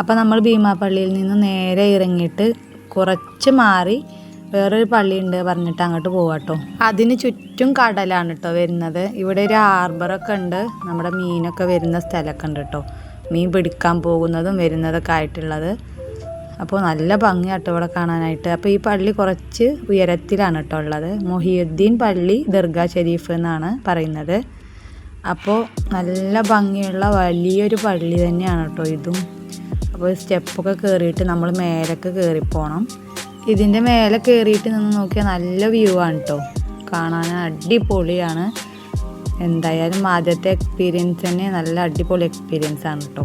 അപ്പോൾ നമ്മൾ ഭീമാപള്ളിയിൽ നിന്ന് നേരെ ഇറങ്ങിയിട്ട് കുറച്ച് മാറി വേറൊരു പള്ളിയുണ്ട് പറഞ്ഞിട്ട് അങ്ങോട്ട് പോവാട്ടോ. അതിന് ചുറ്റും കടലാണ് കേട്ടോ വരുന്നത്. ഇവിടെ ഒരു ഹാർബറൊക്കെ ഉണ്ട്, നമ്മുടെ മീനൊക്കെ വരുന്ന സ്ഥലമൊക്കെ ഉണ്ട് കേട്ടോ, മീൻ പിടിക്കാൻ പോകുന്നതും വരുന്നതൊക്കെ ആയിട്ടുള്ളത്. അപ്പോൾ നല്ല ഭംഗിയാട്ടോ ഇവിടെ കാണാനായിട്ട്. അപ്പോൾ ഈ പള്ളി കുറച്ച് ഉയരത്തിലാണ് കേട്ടോ ഉള്ളത്. മൊഹിയുദ്ദീൻ പള്ളി ദർഗ ഷെരീഫ് എന്നാണ് പറയുന്നത്. അപ്പോൾ നല്ല ഭംഗിയുള്ള വലിയൊരു പള്ളി തന്നെയാണ് കേട്ടോ ഇതും. അപ്പോൾ സ്റ്റെപ്പൊക്കെ കയറിയിട്ട് നമ്മൾ മേലൊക്കെ കയറിപ്പോണം. ഇതിൻ്റെ മേലെ കയറിയിട്ട് നിന്ന് നോക്കിയാൽ നല്ല വ്യൂ ആണ് കേട്ടോ, കാണാൻ അടിപൊളിയാണ്. എന്തായാലും ആദ്യത്തെ എക്സ്പീരിയൻസ് തന്നെ നല്ല അടിപൊളി എക്സ്പീരിയൻസ് ആണ് കേട്ടോ.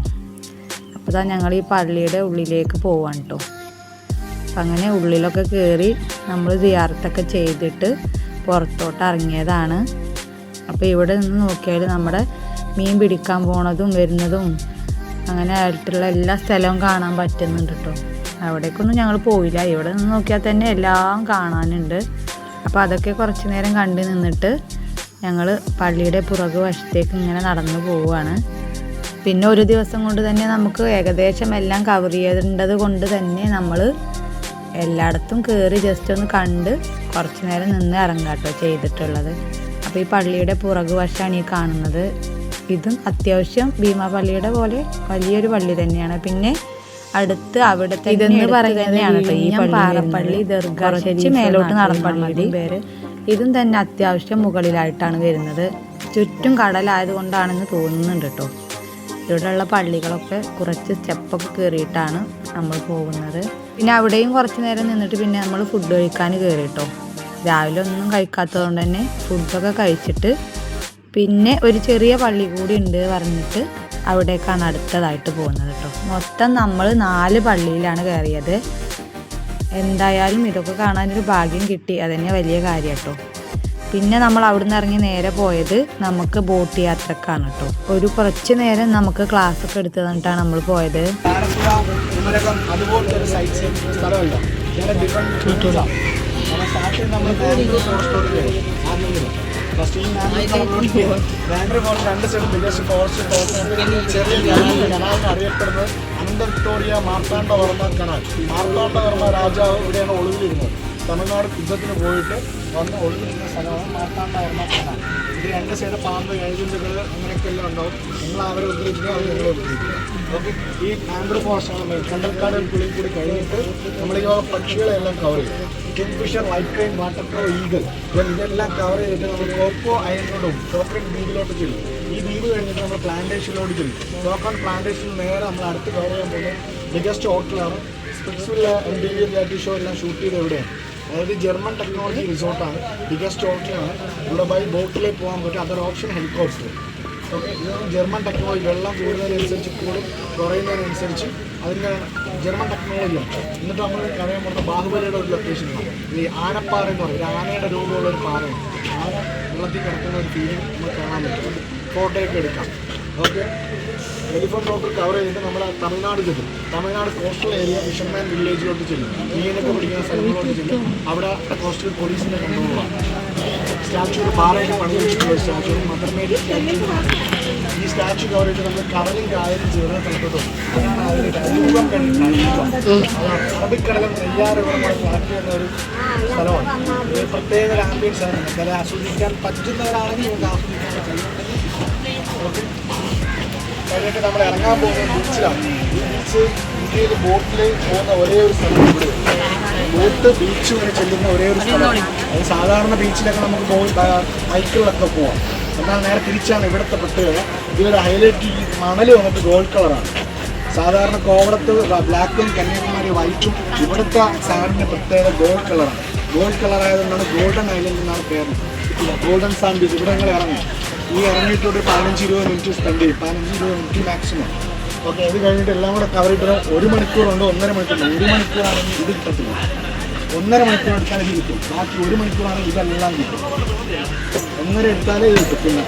അപ്പോൾ ഇതാ ഞങ്ങൾ ഈ പള്ളിയുടെ ഉള്ളിലേക്ക് പോവാണ് കേട്ടോ. അപ്പം അങ്ങനെ ഉള്ളിലൊക്കെ കയറി നമ്മൾ സിയാറത്തൊക്കെ ചെയ്തിട്ട് പുറത്തോട്ട് ഇറങ്ങിയതാണ്. അപ്പോൾ ഇവിടെ നിന്ന് നോക്കിയാൽ നമ്മുടെ മീൻ പിടിക്കാൻ പോണതും വരുന്നതും അങ്ങനെ ആയിട്ടുള്ള എല്ലാ സ്ഥലവും കാണാൻ പറ്റുന്നുണ്ട് കേട്ടോ. അവിടേക്കൊന്നും ഞങ്ങൾ പോയില്ല, ഇവിടെ നിന്ന് നോക്കിയാൽ തന്നെ എല്ലാം കാണാനുണ്ട്. അപ്പോൾ അതൊക്കെ കുറച്ച് നേരം കണ്ടു നിന്നിട്ട് ഞങ്ങൾ പള്ളിയുടെ പുറകു വശത്തേക്ക് ഇങ്ങനെ നടന്നു പോവുകയാണ്. പിന്നെ ഒരു ദിവസം കൊണ്ട് തന്നെ നമുക്ക് ഏകദേശം എല്ലാം കവർ ചെയ്യേണ്ടത് കൊണ്ട് തന്നെ നമ്മൾ എല്ലായിടത്തും കയറി ജസ്റ്റ് ഒന്ന് കണ്ട് കുറച്ച് നേരം നിന്ന് ഇറങ്ങാട്ടോ ചെയ്തിട്ടുള്ളത്. അപ്പോൾ ഈ പള്ളിയുടെ പുറകു വശമാണ് ഈ കാണുന്നത്. ഇതും അത്യാവശ്യം ഭീമാപള്ളിയുടെ പോലെ വലിയൊരു പള്ളി തന്നെയാണ്. പിന്നെ അടുത്ത് അവിടുത്തെ ഇതെന്ന് പറയുന്നതാണ് കേട്ടോ ഈ പാറപ്പള്ളി ദർഗ ഷെരീഫ് മേലോട്ട് നടപ്പള്ളിയുടെ പേര്. ഇതും തന്നെ അത്യാവശ്യം മുകളിലായിട്ടാണ് വരുന്നത്. ചുറ്റും കടലായതുകൊണ്ടാണെന്ന് തോന്നുന്നുണ്ട് കേട്ടോ. ഇവിടെയുള്ള പള്ളികളൊക്കെ കുറച്ച് സ്റ്റെപ്പൊക്കെ കയറിയിട്ടാണ് നമ്മൾ പോകുന്നത്. പിന്നെ അവിടെയും കുറച്ച് നേരം നിന്നിട്ട് പിന്നെ നമ്മൾ ഫുഡ് കഴിക്കാൻ കയറി കേട്ടോ. രാവിലെ ഒന്നും കഴിക്കാത്തത് കൊണ്ട് തന്നെ ഫുഡൊക്കെ കഴിച്ചിട്ട് പിന്നെ ഒരു ചെറിയ പള്ളി കൂടി ഉണ്ട് പറഞ്ഞിട്ട് അവിടേക്കാണ് അടുത്തതായിട്ട് പോകുന്നത് കേട്ടോ. മൊത്തം നമ്മൾ 4 പള്ളിയിലാണ് കയറിയത്. എന്തായാലും ഇതൊക്കെ കാണാനൊരു ഭാഗ്യം കിട്ടി, അതുതന്നെ വലിയ കാര്യം കേട്ടോ. പിന്നെ നമ്മൾ അവിടെ നിന്ന് ഇറങ്ങി നേരെ പോയത് നമുക്ക് ബോട്ട് യാത്രക്കാണ് കേട്ടോ. ഒരു കുറച്ച് നേരം നമുക്ക് ക്ലാസ് ഒക്കെ എടുത്ത് തന്നിട്ടാണ് നമ്മൾ പോയത്. അറിയപ്പെടുന്നത് അനന്ത വിക്ടോറിയ മാർത്താണ്ഡവർമ്മ കനാൽ. മാർത്താണ്ഡവർമ്മ രാജാവ് ഇവിടെയാണ് ഒളിവിലിരുന്നത്. തമിഴ്നാട് യുദ്ധത്തിന് പോയിട്ട് വന്ന് ഒളിവിലിരുന്ന സ്ഥലമാണ് മാർത്താണ്ഡവർമ്മ കനാൽ. ഇത് 2 സൈഡ് പാമ്പ്, എഴുതുകൾ അങ്ങനെയൊക്കെല്ലാം ഉണ്ടാവും. നിങ്ങൾ അവരെ ഉദ്ദേശിക്കുക, അവർ നിങ്ങളെ ഉദ്ദേശിക്കുക. ഓക്കെ, ഈ ആംബ്രോ ഫോറസ്റ്റ് കണ്ടൽക്കാടുകൾ കുളിയിൽ കൂടി കഴിഞ്ഞിട്ട് നമ്മൾ ഈ പക്ഷികളെല്ലാം കവർ ചെയ്യും. കിങ്ഫിഷർ, വൈറ്റ് ക്രെയിൻ, വാട്ടർ ക്രോ, ഈഗിൾ, ഇതെല്ലാം കവർ ചെയ്തിട്ട് നമ്മൾ കോക്കോ ഐലൻഡിലോട്ടും ചോക്ലേറ്റ് ദ്വീപിലോട്ട് ചെല്ലും. ഈ ദ്വീപ് കഴിഞ്ഞിട്ട് നമ്മൾ പ്ലാന്റേഷനിലോട്ട് ചെല്ലും. ചോക്കോൺ പ്ലാന്റേഷനിൽ നേരെ നമ്മൾ അടുത്ത് കവർ ചെയ്യാൻ പോകുന്നത് ബിഗസ്റ്റ് ഹോട്ടലാണ്. സ്പിറ്റ്സ്വില്ല MTV റിയാലിറ്റി ഷോ എല്ലാം ഷൂട്ട് ചെയ്ത് എവിടെയാണ്, അതായത് ജർമ്മൻ ടെക്നോളജി റിസോർട്ടാണ്. ബിഗസ്റ്റ് ഹോട്ടലാണ്. ഇവിടെ ബൈ ബോട്ടിലേക്ക് പോകാൻ പറ്റും. അതൊരു ഓപ്ഷൻ ഹെലികോപ്റ്റർ. ഓക്കെ, ഇതൊന്നും ജർമ്മൻ ടെക്നോളജി. വെള്ളം കൂടുന്നതിനനുസരിച്ച് കൂടും, കുറയുന്നതിനനുസരിച്ച് അതിൻ്റെ ജർമ്മൻ ടെക്നോളജിയാണ്. എന്നിട്ട് നമ്മൾ അറിയാൻ പോകുന്ന ബാഹുബലിയുടെ ഒരു ലൊക്കേഷനാണ് ഈ ആനപ്പാറ എന്ന് പറയും. ഒരു ആനയുടെ രൂപമുള്ള ഒരു പാറയാണ്. ആന വെള്ളത്തിൽ കിടക്കുന്ന ഒരു ഫീലിംഗ് നമ്മൾ കാണാൻ പറ്റും. ഫോട്ടോയൊക്കെ എടുക്കാം. ഓക്കെ, എലിഫന്റ് റോഡ് കവർ ചെയ്തിട്ട് നമ്മൾ തമിഴ്നാട് ചെല്ലും. തമിഴ്നാട് കോസ്റ്റൽ ഏരിയ ഫിഷർമാൻ വില്ലേജിലോട്ട് ചെല്ലും. മീനൊക്കെ പിടിക്കുന്ന സ്ഥലങ്ങളിലോട്ട് ചെല്ലും. അവിടെ കോസ്റ്റൽ പോലീസിൻ്റെ കൺട്രോളാണ്. സ്റ്റാച്യു പാറയൊക്കെ പണി വെച്ചിട്ടുള്ള സ്റ്റാച്യു, മദർമേരി സ്റ്റാച്യു. ഈ സ്റ്റാച്യു കവർ ചെയ്ത് നമ്മൾ കടലിൻ്റെ ആയിരം ചേർന്ന സ്ഥലത്തോട്ടും അതാണ് അതിൻ്റെ രൂപം അറബിക്കടലും നെയ്യാറുകളും കളക്ട് ചെയ്യുന്ന ഒരു സ്ഥലമാണ്. ഒരു പ്രത്യേക ഒരു ആംബിയൻസ് ആണ്. നമുക്കത് ആസ്വദിക്കാൻ പറ്റുന്നവരാണെങ്കിൽ നമുക്ക് ആസ്വദിക്കാൻ കഴിയും. ഓക്കെ, കഴിഞ്ഞിട്ട് നമ്മൾ ഇറങ്ങാൻ പോകുന്നത് ബീച്ചിലാണ്. ഈ ബീച്ച് ഇന്ത്യയിൽ ബോട്ടിൽ പോകുന്ന ഒരേ ഒരു സ്ഥലം ഇവിടെ. ബോട്ട് ബീച്ച് വരെ ചെല്ലുന്ന ഒരേ ഒരു സ്ഥലം. അത് സാധാരണ ബീച്ചിലൊക്കെ നമുക്ക് പോയി ബൈക്കുകളിലൊക്കെ പോവാം. എന്നാൽ നേരെ തിരിച്ചാണ് ഇവിടുത്തെ പ്രത്യേകത. ഇതൊരു ഹൈലൈറ്റ്. ഈ മണൽ വന്നിട്ട് ഗോൾഡ് കളറാണ്. സാധാരണ കോവളത്ത് ബ്ലാക്കും കന്യാകുമാരി വൈറ്റും. ഇവിടുത്തെ സാൻഡിൻ്റെ പ്രത്യേകത ഗോൾഡ് കളറാണ്. ഗോൾഡ് കളറായതുകൊണ്ടാണ് ഗോൾഡൻ ഐലൻഡ് എന്നാണ് പേര്. Golden sand beach. ഇവിടെ ഞങ്ങൾ ഇറങ്ങും. ഈ ഇറങ്ങിയിട്ടൊരു 15-20 മിനിറ്റ് സ്പെൻഡ് ചെയ്യും. 15-20 മിനിറ്റ് മാക്സിമം. ഓക്കെ, ഇത് കഴിഞ്ഞിട്ട് എല്ലാം കൂടെ കവർ ചെയ്തിട്ട് 1 മണിക്കൂറുണ്ട്, 1.5 മണിക്കൂറുണ്ട്. 1 മണിക്കൂറാണെങ്കിൽ ഇത് കിട്ടത്തില്ല. 1.5 മണിക്കൂർ എടുത്താൽ ഇത് കിട്ടും. ബാക്കി 1 മണിക്കൂറാണെങ്കിൽ ഇതെല്ലാം കിട്ടും. 1.5 എടുത്താലേ ഇത് കിട്ടും. പിന്നെ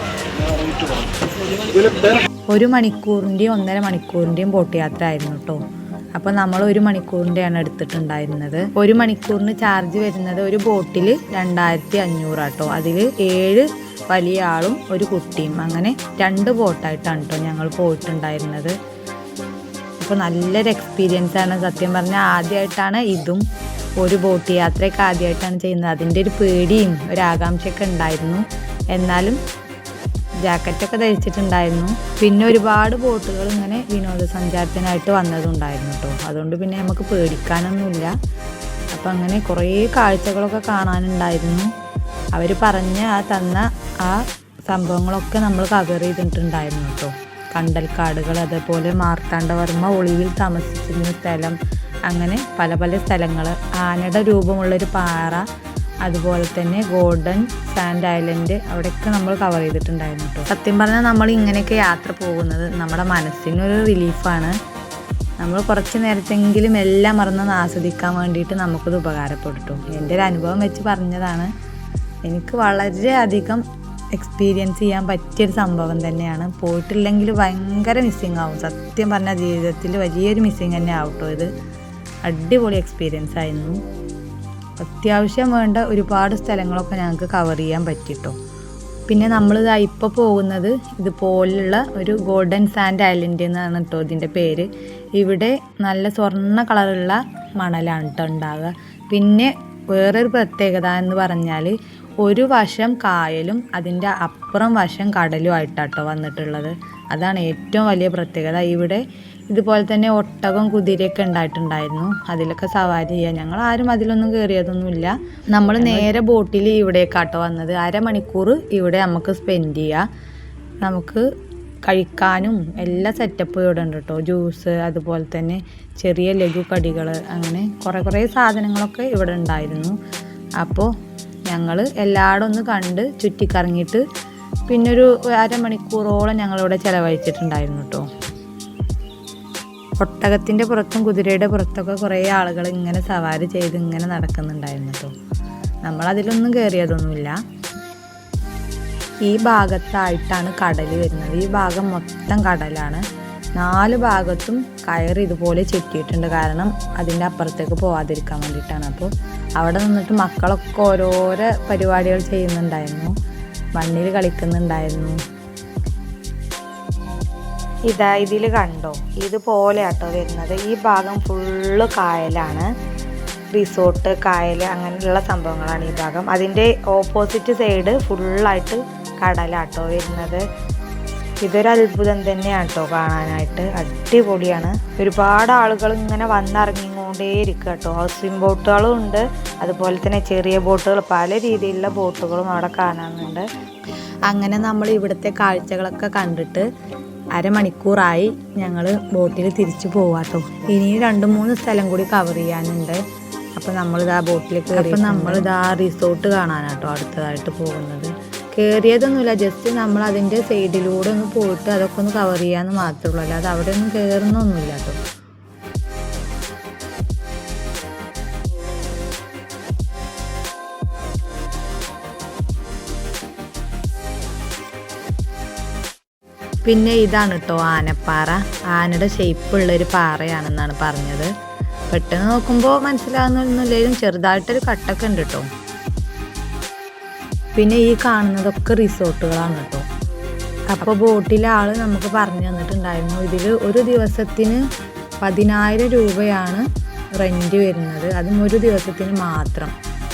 റേറ്റ് കുറയും. 1 മണിക്കൂറിൻ്റെയും 1.5 മണിക്കൂറിൻ്റെയും ബോട്ട് യാത്ര ആയിരുന്നു കേട്ടോ. അപ്പോൾ നമ്മൾ 1 മണിക്കൂറിൻ്റെയാണ് എടുത്തിട്ടുണ്ടായിരുന്നത്. 1 മണിക്കൂറിന് ചാർജ് വരുന്നത് ഒരു ബോട്ടിൽ 2500 കേട്ടോ. അതിൽ 7 വലിയ ആളും ഒരു കുട്ടിയും, അങ്ങനെ 2 ബോട്ടായിട്ടാണ് കേട്ടോ ഞങ്ങൾ പോയിട്ടുണ്ടായിരുന്നത്. അപ്പോൾ നല്ലൊരു എക്സ്പീരിയൻസ് ആണ്. സത്യം പറഞ്ഞാൽ ആദ്യമായിട്ടാണ് ഇതും ഒരു ബോട്ട് യാത്രയൊക്കെ ആദ്യമായിട്ടാണ് ചെയ്യുന്നത്. അതിൻ്റെ ഒരു പേടിയും ഒരു ആകാംക്ഷയൊക്കെ ഉണ്ടായിരുന്നു. എന്നാലും ജാക്കറ്റൊക്കെ ധരിച്ചിട്ടുണ്ടായിരുന്നു. പിന്നെ ഒരുപാട് ബോട്ടുകൾ ഇങ്ങനെ വിനോദസഞ്ചാരത്തിനായിട്ട് വന്നതുണ്ടായിരുന്നു കേട്ടോ. അതുകൊണ്ട് പിന്നെ നമുക്ക് പേടിക്കാനൊന്നുമില്ല. അപ്പം അങ്ങനെ കുറേ കാഴ്ചകളൊക്കെ കാണാനുണ്ടായിരുന്നു. അവർ തന്ന ആ സംഭവങ്ങളൊക്കെ നമ്മൾ കവർ ചെയ്തിട്ടുണ്ടായിരുന്നു കേട്ടോ. കണ്ടൽക്കാടുകൾ, അതേപോലെ മാർത്താണ്ഡവർമ്മ ഒളിവിൽ താമസിച്ചിരുന്ന സ്ഥലം, അങ്ങനെ പല പല സ്ഥലങ്ങൾ, ആനയുടെ രൂപമുള്ളൊരു പാറ, അതുപോലെ തന്നെ ഗോൾഡൻ സാൻഡ് ഐലൻഡ്, അവിടെയൊക്കെ നമ്മൾ കവർ ചെയ്തിട്ടുണ്ടായിരുന്നു കേട്ടോ. സത്യം പറഞ്ഞാൽ നമ്മൾ ഇങ്ങനെയൊക്കെ യാത്ര പോകുന്നത് നമ്മുടെ മനസ്സിനൊരു റിലീഫാണ്. നമ്മൾ കുറച്ച് നേരത്തെങ്കിലും എല്ലാം മറന്നൊന്ന് ആസ്വദിക്കാൻ വേണ്ടിയിട്ട് നമുക്കത് ഉപകാരപ്പെടും. എൻ്റെ ഒരു അനുഭവം വെച്ച് പറഞ്ഞതാണ്. എനിക്ക് വളരെയധികം എക്സ്പീരിയൻസ് ചെയ്യാൻ പറ്റിയൊരു സംഭവം തന്നെയാണ്. പോയിട്ടില്ലെങ്കിൽ ഭയങ്കര മിസ്സിങ് ആവും. സത്യം പറഞ്ഞാൽ ജീവിതത്തിൽ വലിയൊരു മിസ്സിങ് തന്നെ ആവട്ടോ ഇത്. അടിപൊളി എക്സ്പീരിയൻസ് ആയിരുന്നു. അത്യാവശ്യം വേണ്ട ഒരുപാട് സ്ഥലങ്ങളൊക്കെ ഞങ്ങൾക്ക് കവർ ചെയ്യാൻ പറ്റിട്ടോ. പിന്നെ നമ്മളിതാ ഇപ്പോൾ പോകുന്നത് ഇതുപോലുള്ള ഒരു ഗോൾഡൻ സാൻഡ് ഐലൻഡ് എന്നാണ് കേട്ടോ ഇതിൻ്റെ പേര്. ഇവിടെ നല്ല സ്വർണ്ണ കളറുള്ള മണലാണ് കേട്ടോ ഉണ്ടാകുക. പിന്നെ വേറൊരു പ്രത്യേകത എന്ന് പറഞ്ഞാൽ ഒരു വശം കായലും അതിൻ്റെ അപ്പുറം വശം കടലുമായിട്ടാട്ടോ വന്നിട്ടുള്ളത്. അതാണ് ഏറ്റവും വലിയ പ്രത്യേകത. ഇവിടെ ഇതുപോലെ തന്നെ ഒട്ടകം, കുതിരയൊക്കെ ഉണ്ടായിട്ടുണ്ടായിരുന്നു. അതിലൊക്കെ സവാരി ചെയ്യാൻ ഞങ്ങൾ ആരും അതിലൊന്നും കയറിയതൊന്നുമില്ല. നമ്മൾ നേരെ ബോട്ടിൽ ഇവിടേക്കാട്ടോ വന്നത്. അരമണിക്കൂർ ഇവിടെ നമുക്ക് സ്പെൻഡ് ചെയ്യാം. നമുക്ക് കഴിക്കാനും എല്ലാ സെറ്റപ്പും ഇവിടെ ഉണ്ട് കേട്ടോ. ജ്യൂസ്, അതുപോലെ തന്നെ ചെറിയ ലഘു കടികൾ, അങ്ങനെ കുറേ സാധനങ്ങളൊക്കെ ഇവിടെ ഉണ്ടായിരുന്നു. അപ്പോൾ ഞങ്ങൾ എല്ലായിടും ഒന്ന് കണ്ട് ചുറ്റിക്കറങ്ങിയിട്ട് പിന്നൊരു അരമണിക്കൂറോളം ഞങ്ങളിവിടെ ചിലവഴിച്ചിട്ടുണ്ടായിരുന്നു കേട്ടോ. ഒട്ടകത്തിൻ്റെ പുറത്തും കുതിരയുടെ പുറത്തൊക്കെ കുറേ ആളുകൾ ഇങ്ങനെ സവാരി ചെയ്ത് ഇങ്ങനെ നടക്കുന്നുണ്ടായിരുന്നു കേട്ടോ. നമ്മളതിലൊന്നും കയറിയതൊന്നുമില്ല. ഈ ഭാഗത്തായിട്ടാണ് കടൽ വരുന്നത്. ഈ ഭാഗം മൊത്തം കടലാണ്. 4 ഭാഗത്തും കയറ് ഇതുപോലെ ചുറ്റിയിട്ടുണ്ട്. കാരണം അതിൻ്റെ അപ്പുറത്തേക്ക് പോവാതിരിക്കാൻ വേണ്ടിയിട്ടാണ്. അപ്പോൾ അവിടെ നിന്നിട്ട് മക്കളൊക്കെ ഓരോരോ പരിപാടികൾ ചെയ്യുന്നുണ്ടായിരുന്നു. മണ്ണിൽ കളിക്കുന്നുണ്ടായിരുന്നു. ഇതിൽ കണ്ടോ, ഇതുപോലെ ആട്ടോ വരുന്നത്. ഈ ഭാഗം ഫുള്ള് കായലാണ്. റിസോർട്ട്, കായൽ, അങ്ങനെയുള്ള സംഭവങ്ങളാണ് ഈ ഭാഗം. അതിൻ്റെ ഓപ്പോസിറ്റ് സൈഡ് ഫുള്ളായിട്ട് കടലാട്ടോ വരുന്നത്. ഇതൊരു അത്ഭുതം തന്നെയാണ് കേട്ടോ കാണാനായിട്ട്. അടിപൊളിയാണ്. ഒരുപാട് ആളുകൾ ഇങ്ങനെ വന്നിറങ്ങിക്കൊണ്ടേ ഇരിക്കുക കേട്ടോ. ഹൗസിംഗ് ബോട്ടുകളും ഉണ്ട്, അതുപോലെ തന്നെ ചെറിയ ബോട്ടുകൾ, പല രീതിയിലുള്ള ബോട്ടുകളും അവിടെ കാണാനുണ്ട്. അങ്ങനെ നമ്മൾ ഇവിടുത്തെ കാഴ്ചകളൊക്കെ കണ്ടിട്ട് അരമണിക്കൂറായി ഞങ്ങൾ ബോട്ടിൽ തിരിച്ചു പോവാട്ടോ. ഇനി 2-3 സ്ഥലം കൂടി കവർ ചെയ്യാനുണ്ട്. അപ്പോൾ നമ്മളിതാ ബോട്ടിൽ കയറി. അപ്പോൾ നമ്മളിതാ റിസോർട്ട് കാണാനാട്ടോ അടുത്തതായിട്ട് പോകുന്നത്. കയറിയതൊന്നുമില്ല, ജസ്റ്റ് നമ്മൾ അതിൻ്റെ സൈഡിലൂടെ ഒന്ന് പോയിട്ട് അതൊക്കെ ഒന്ന് കവർ ചെയ്യാമെന്ന് മാത്രമേ ഉള്ളൂ. അല്ലാതെ അവിടെ ഒന്നും കയറുന്നൊന്നുമില്ല കേട്ടോ. പിന്നെ ഇതാണ് കേട്ടോ ആനപ്പാറ. ആനയുടെ ഷേപ്പുള്ളൊരു പാറയാണെന്നാണ് പറഞ്ഞത്. പെട്ടെന്ന് നോക്കുമ്പോൾ മനസ്സിലാകുന്നൊന്നുമില്ലെങ്കിലും ചെറുതായിട്ടൊരു കട്ടൊക്കെ ഉണ്ട് കേട്ടോ. പിന്നെ ഈ കാണുന്നതൊക്കെ റിസോർട്ടുകളാണ് കേട്ടോ. അപ്പോൾ ബോട്ടിലെ ആൾ നമുക്ക് പറഞ്ഞു തന്നിട്ടുണ്ടായിരുന്നു, ഇതിൽ ഒരു ദിവസത്തിന് 10,000 രൂപയാണ് റെൻറ്റ് വരുന്നത്. അതും ഒരു ദിവസത്തിന് മാത്രം.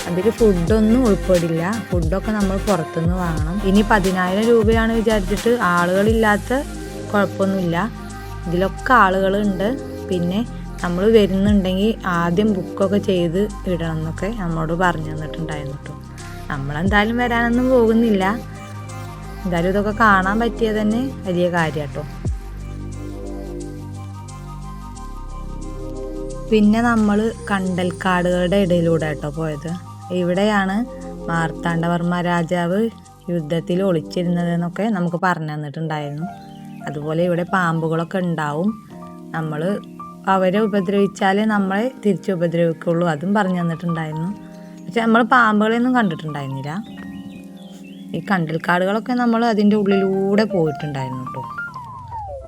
അതിൽ ഫുഡൊന്നും ഉൾപ്പെടില്ല. ഫുഡൊക്കെ നമ്മൾ പുറത്തുനിന്ന് വാങ്ങണം. ഇനി 10,000 രൂപയാണ് വിചാരിച്ചിട്ട് ആളുകളില്ലാത്ത കുഴപ്പമൊന്നുമില്ല. ഇതിലൊക്കെ ആളുകളുണ്ട്. പിന്നെ നമ്മൾ വരുന്നുണ്ടെങ്കിൽ ആദ്യം ബുക്കൊക്കെ ചെയ്ത് ഇടണം എന്നൊക്കെ നമ്മളോട് പറഞ്ഞു തന്നിട്ടുണ്ടായിരുന്നു കേട്ടോ. നമ്മളെന്തായാലും വരാനൊന്നും പോകുന്നില്ല. എന്തായാലും ഇതൊക്കെ കാണാൻ പറ്റിയത് തന്നെ വലിയ കാര്യം കേട്ടോ. പിന്നെ നമ്മൾ കണ്ടൽക്കാടുകളുടെ ഇടയിലൂടെ കേട്ടോ പോയത്. ഇവിടെയാണ് മാർത്താണ്ഡവർമ്മ രാജാവ് യുദ്ധത്തിൽ ഒളിച്ചിരുന്നതെന്നൊക്കെ നമുക്ക് പറഞ്ഞു തന്നിട്ടുണ്ടായിരുന്നു. അതുപോലെ ഇവിടെ പാമ്പുകളൊക്കെ ഉണ്ടാവും. നമ്മൾ അവരെ ഉപദ്രവിച്ചാലേ നമ്മളെ തിരിച്ച് ഉപദ്രവിക്കുള്ളൂ, അതും പറഞ്ഞു തന്നിട്ടുണ്ടായിരുന്നു. പക്ഷെ നമ്മൾ പാമ്പുകളെയൊന്നും കണ്ടിട്ടുണ്ടായിരുന്നില്ല. ഈ കണ്ടൽക്കാടുകളൊക്കെ നമ്മൾ അതിൻ്റെ ഉള്ളിലൂടെ പോയിട്ടുണ്ടായിരുന്നു കേട്ടോ.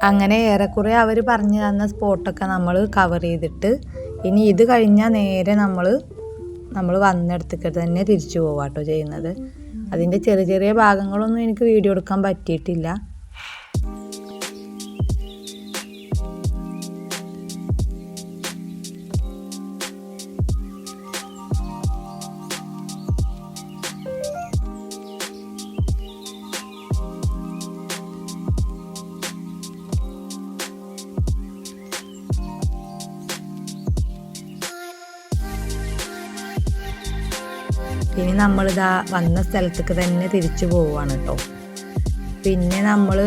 അങ്ങനെ ഏറെക്കുറെ അവർ പറഞ്ഞു തന്ന സ്പോട്ടൊക്കെ നമ്മൾ കവർ ചെയ്തിട്ട് ഇനി ഇത് കഴിഞ്ഞാൽ നേരെ നമ്മൾ വന്നിടത്തേക്ക് തന്നെ തിരിച്ചു പോവാട്ടോ ചെയ്യുന്നത്. അതിൻ്റെ ചെറിയ ചെറിയ ഭാഗങ്ങളൊന്നും എനിക്ക് വീഡിയോ എടുക്കാൻ പറ്റിയിട്ടില്ല. ഇനി നമ്മളിതാ വന്ന സ്ഥലത്തേക്ക് തന്നെ തിരിച്ചു പോവുകയാണ് കേട്ടോ. പിന്നെ നമ്മൾ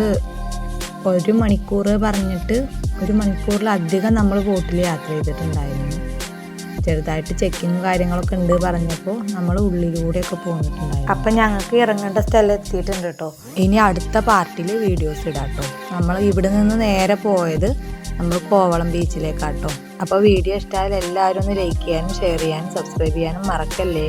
1 മണിക്കൂർ പറഞ്ഞിട്ട് 1 മണിക്കൂറിലധികം നമ്മൾ ബോട്ടിൽ യാത്ര ചെയ്തിട്ടുണ്ടായിരുന്നു. ചെറുതായിട്ട് ചെക്കിങ് കാര്യങ്ങളൊക്കെ ഉണ്ട് പറഞ്ഞപ്പോൾ നമ്മൾ ഉള്ളിലൂടെയൊക്കെ പോന്നിട്ടുണ്ടായിരുന്നു. അപ്പം ഞങ്ങൾക്ക് ഇറങ്ങേണ്ട സ്ഥലം എത്തിയിട്ടുണ്ട് കേട്ടോ. ഇനി അടുത്ത പാർട്ടിൽ വീഡിയോസ് ഇടാം കേട്ടോ. നമ്മൾ ഇവിടെ നിന്ന് നേരെ പോയത് നമ്മൾ കോവളം ബീച്ചിലേക്കാട്ടോ. അപ്പോൾ വീഡിയോ ഇഷ്ടമായാൽ എല്ലാവരും ഒന്ന് ലൈക്ക് ചെയ്യാനും ഷെയർ ചെയ്യാനും സബ്സ്ക്രൈബ് ചെയ്യാനും മറക്കല്ലേ.